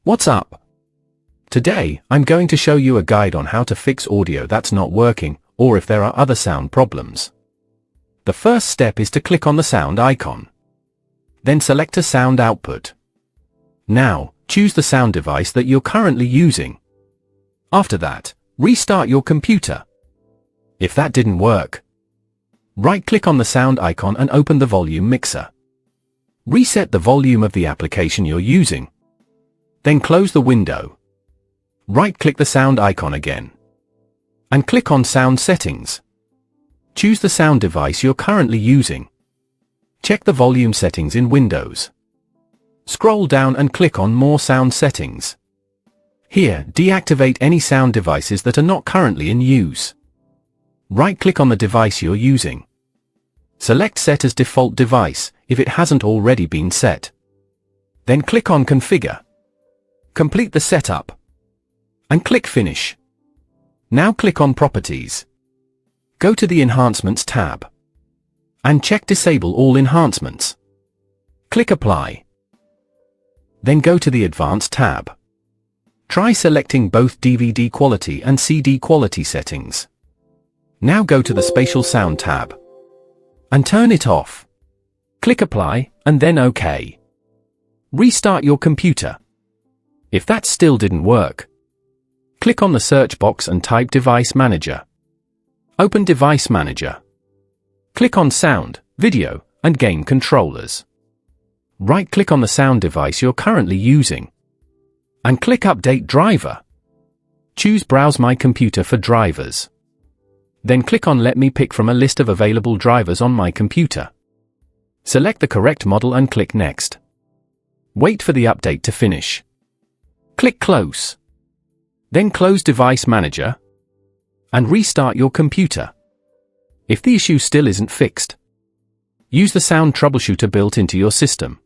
What's up? Today, I'm going to show you a guide on how to fix audio that's not working, or if there are other sound problems. The first step is to click on the sound icon. Then select a sound output. Now, choose the sound device that you're currently using. After that, restart your computer. If that didn't work, right-click on the sound icon and open the volume mixer. Reset the volume of the application you're using. Then close the window. Right-click the sound icon again. And click on Sound Settings. Choose the sound device you're currently using. Check the volume settings in Windows. Scroll down and click on More Sound Settings. Here, deactivate any sound devices that are not currently in use. Right-click on the device you're using. Select Set as Default Device, if it hasn't already been set. Then click on Configure. Complete the setup. And click Finish. Now click on Properties. Go to the Enhancements tab. And check Disable All Enhancements. Click Apply. Then go to the Advanced tab. Try selecting both DVD quality and CD quality settings. Now go to the Spatial Sound tab. And turn it off. Click Apply, and then OK. Restart your computer. If that still didn't work, click on the search box and type Device Manager. Open Device Manager. Click on Sound, Video, and Game Controllers. Right-click on the sound device you're currently using. And click Update Driver. Choose Browse My Computer for drivers. Then click on Let me pick from a list of available drivers on my computer. Select the correct model and click Next. Wait for the update to finish. Click Close. Then close Device Manager. And restart your computer. If the issue still isn't fixed, use the sound troubleshooter built into your system.